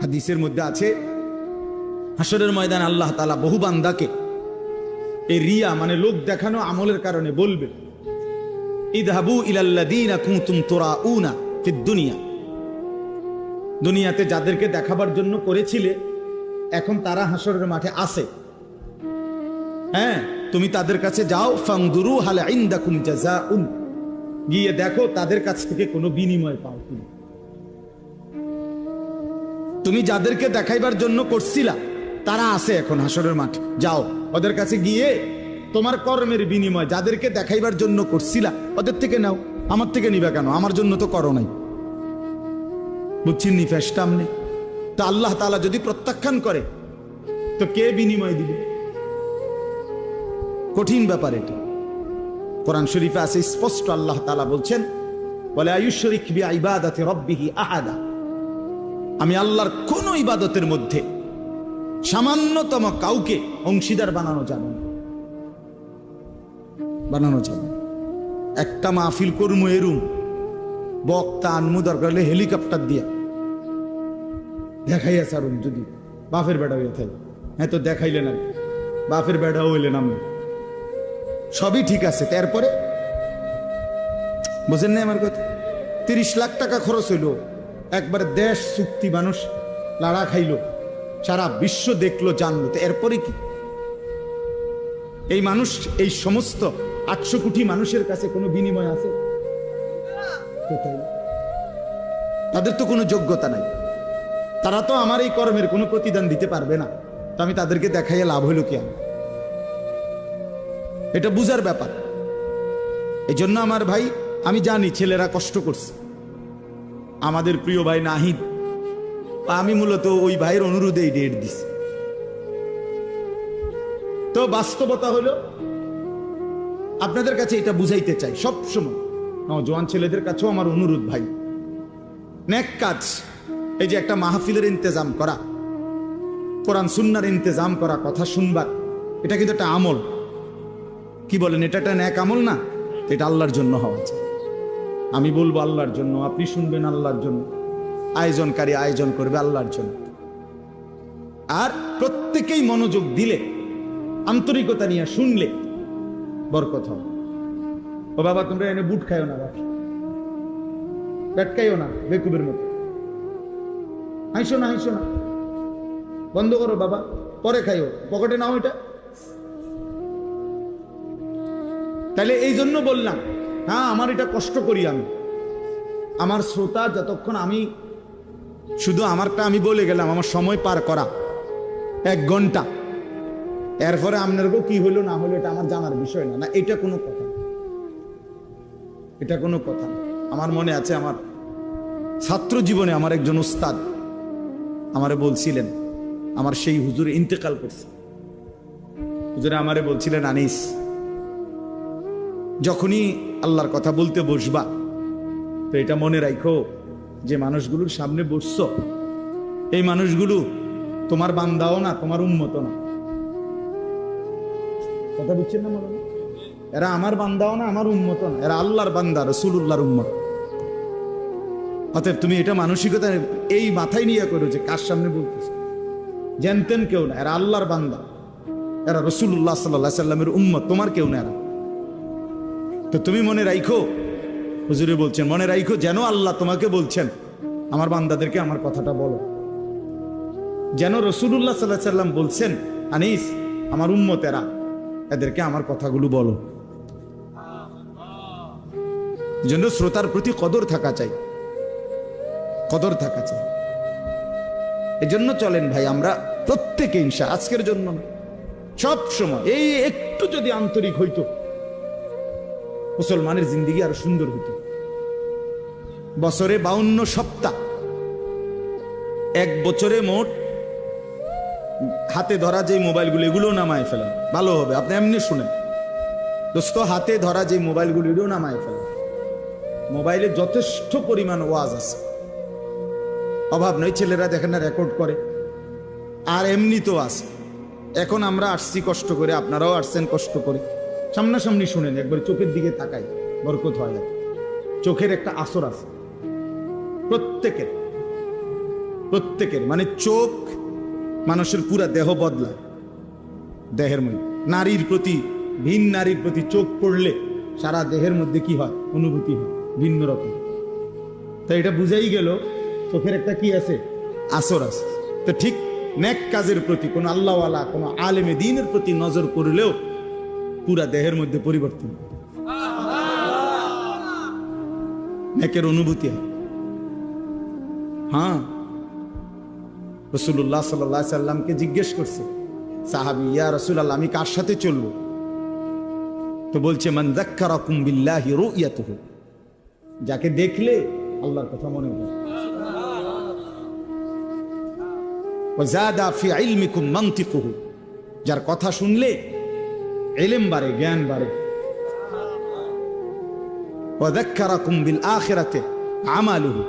হাদিসের মধ্যে আছে, হাসরের ময়দানে আল্লাহ তাআলা বহু বান্দাকে এই রিয়া মানে লোক দেখানো আমলের কারণে বলবে, ইযহাবু ইলাল্লাযীনা কুনতুম তুরাউনা ফিদ দুনিয়া, দুনিয়াতে যাদেরকে দেখাবার জন্য করেছিলে এখন তারা হাসরের মাঠে আছে, হ্যাঁ তুমি তাদের কাছে যাও, ফানদুরু হাল ইনদাকুম জাযাউন, গিয়ে দেখো তাদের কাছ থেকে কোনো বিনিময় পাও কিনা। তুমি যাদেরকে দেখাইবার জন্য করছিলা তারা আছে এখন হাসরের মাঠে, যাও ওদের কাছে গিয়ে তোমার কর্মের বিনিময় যাদেরকে দেখাইবার জন্য করছিলা ওদের থেকে নাও, আমার থেকে নিবা কেন? আমার জন্য তো করো নাই। বুঝছেন নি ফেসটা আমনে? তো আল্লাহ তাআলা যদি প্রত্যাখ্যান করে তো কে বিনিময় দিবে? কঠিন ব্যাপার এটা। কোরআন শরীফে আছে স্পষ্ট, আল্লাহ তাআলা বলছেন, ওয়ালা ইউশরিক বিইবাদাতি রাব্বিহি আহাদা, আমি আল্লাহর কোন ইবাদতের মধ্যে সামান্যতম কাউকে অংশীদার বানানো যাবে না, বানানো যাবে। একটা মাহফিল করমু এরুম, বক্তা আনমু দরকার হলে হেলিকপ্টার দিয়া দেখাইয়া সারুন, যদি বাপের বেড়া হইয়া থাকে, হ্যাঁ তো দেখাইলেন আর বাপের বেড়াও হইলেন আমি, সবই ঠিক আছে। তারপরে বুঝেন না আমার কথা? 30 লাখ টাকা খরচ হইল, একবারে দেশ চুক্তি, মানুষ লাড়া খাইলো, সারা বিশ্ব দেখলো জানলো, তো এরপরে কি? এই মানুষ, এই সমস্ত 800 কোটি মানুষের কাছে কোনো বিনিময় আছে? তাদের তো কোনো যোগ্যতা নাই, তারা তো আমার এই কর্মের কোনো প্রতিদান দিতে পারবে না, তো আমি তাদেরকে দেখাইয়া লাভ হইল কি? এটা বুঝার ব্যাপার। এই জন্য আমার ভাই, আমি জানি ছেলেরা কষ্ট করছে, আমাদের প্রিয় ভাই নাহিদ, আমি মূলত ওই ভাইয়ের অনুরোধেই ডেট দিছি। তো বাস্তবতা হলো, আপনাদের কাছে এটা বুঝাইতে চাই সব সময়, জওয়ান ছেলেদের কাছেও আমার অনুরোধ, ভাই নেক কাজ, এই যে একটা মাহফিলের ইন্তজাম করা, কোরআন সুন্নাহর ইন্তজাম করা, কথা শুনবার, এটা কিন্তু একটা আমল। কি বলেন? এটা একটা নেক আমল না? এটা আল্লাহর জন্য হওয়া চাই। আমি বলবো আল্লাহর জন্য, আপনি শুনবেন আল্লাহর জন্য, আয়োজনকারী আয়োজন করবে আল্লাহর জন্য। আর প্রত্যেকেই মনোযোগ দিলে, আন্তরিকতা নিয়ে শুনলে বরকত হবে। ও বাবা, তোমরা এনে বুট খাইও না, বাবা পেটকাইও না বেকুবের মতো, হাসো না, হাসো না, বন্ধ করো বাবা, পরে খাইও, পকেটে নাও এটা। তাহলে এই জন্য বললাম, হ্যাঁ আমার এটা কষ্ট করি আমি, আমার শ্রোতা যতক্ষণ, আমি শুধু আমারটা আমি বলে গেলাম, আমার সময় পার করা 1 ঘন্টা, এরপরে আপনারও কি হলো না হলো এটা আমার জানার বিষয় না, না এটা কোনো কথা, এটা কোনো কথা। আমার মনে আছে, আমার ছাত্র জীবনে আমার একজন উস্তাদ আমারে বলছিলেন, আমার সেই হুজুর ইন্তেকাল করছে, হুজুরে আমারে বলছিলেন, আনিস যখনই আল্লাহর কথা বলতে বসবা তো এটা মনে রাখো যে মানুষগুলোর সামনে বসছো, এই মানুষগুলো তোমার বান্দাও না, তোমার উম্মত না। কথা বুঝছেন না? মনে এরা আমার বান্দাও না, আমার উম্মত না, এরা আল্লাহর বান্দা, রাসূলুল্লাহর উম্মত। অতএব তুমি এটা মানসিকতা এই মাথায় নিয়ে করো যে কার সামনে বলতেছ, জানতেন কেউ না, এরা আল্লাহর বান্দা, এরা রাসূলুল্লাহ সাল্লাল্লাহু আলাইহি সাল্লামের উম্মত, তোমার কেউ না এরা। তো তুমি মনে রাখো, হুজুরে বলছেন মনে রাখো, যেন আল্লাহ তোমাকে বলছেন আমার বান্দাদেরকে আমার কথাটা বলো, যেন রাসূলুল্লাহ সাল্লাল্লাহু আলাইহি সাল্লাম বলছেন, আনিস আমার উম্মত এরা, এদেরকে আমার কথাগুলো বলো। যেন শ্রোতার প্রতি কদর থাকা চাই, কদর থাকা চাই। এজন্য চলেন ভাই, আমরা প্রত্যেকে ইনশাআল্লাহ, আজকের জন্য সব সময় এই একটু যদি আন্তরিক হইতো, মুসলমানের জিন্দেগি আরো সুন্দর হতো। বছরে 52 সপ্তাহ, 1 বছরে মোট হাতে ধরা যে মোবাইলগুলো, এগুলো নামায় ফেলেন, ভালো হবে। আপনি এমনি শুনেন দোস্ত, হাতে ধরা যে মোবাইলগুলো, এগুলো নামায় ফেলেন। মোবাইলে যথেষ্ট পরিমাণ ওয়াজ আছে, অভাব নয়। ছেলেরা দেখেন না রেকর্ড করে, আর এমনি তো আছে। এখন আমরা আসছি কষ্ট করে, আপনারাও আসছেন কষ্ট করে, সামনাসামনি শুনেন, একবার চোখের দিকে তাকাই, বরকত হয়। চোখের একটা আসর আছে প্রত্যেকের, প্রত্যেকের, মানে চোখ মানুষের পুরা দেহ বদলায়। দেহের মধ্যে নারীর প্রতি, ভিন নারীর প্রতি চোখ পড়লে সারা দেহের মধ্যে কি হয়, অনুভূতি হয় ভিন্ন রকম। তো এটা বুঝাই গেল চোখের একটা কি আছে, আসর আছে। তো ঠিক নেক কাজের প্রতি কোন আল্লাহওয়ালা, কোন আলেমে দ্বীনের প্রতি নজর করলেও পুরা দেহের মধ্যে পরিবর্তন, নেকের অনুভূতি হয়। হ্যাঁ, রাসূলুল্লাহ সাল্লাল্লাহু আলাইহি সাল্লামকে জিজ্ঞেস করছে সাহাবী, ইয়া রাসূলুল্লাহ, আমি কার সাথে চলবো? তো বলছে, মান যাক্কারাকুম বিল্লাহি রুয়াতুহু, যাকে দেখলে আল্লাহর কথা মনে পড়ে। ওয়া যাদা ফি ইলমিকুম মানতিকুহু, যার কথা শুনলে ইলম বাড়ে, জ্ঞান বাড়ে। ওয়া যাক্কারাকুম বিল আখিরাতি আমালুহু,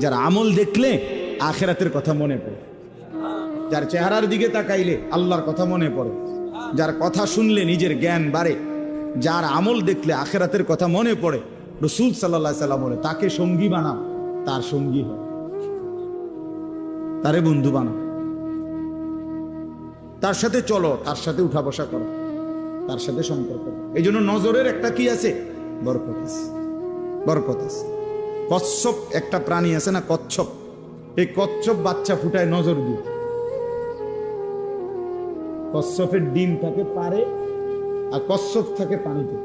যার আমল দেখলে আখিরাতের কথা মনে পড়ে। যার চেহারার দিকে তাকাইলে আল্লাহর কথা মনে পড়ে, যার কথা শুনলে নিজের জ্ঞান বাড়ে, যার আমল দেখলে আখিরাতের কথা মনে পড়ে। রাসূল সাল্লাল্লাহু আলাইহি সাল্লাম বলে, তাকে সঙ্গী বানাও, তার সঙ্গী হয়, তারে বন্ধু বানাও, তার সাথে চলো, তার সাথে উঠা বসা করো, তার সাথে সম্পর্ক। এই জন্য নজরের একটা কি আছে, বরকত আছে, বরকত আছে। কচ্ছপ একটা প্রাণী আছে না, কচ্ছপ, এই কচ্ছপ বাচ্চা ফুটায় নজর দিয়ে। কচ্ছপের ডিম থাকে পারে, আর কচ্ছপ থাকে পানিতে,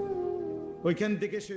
ওইখান থেকে সে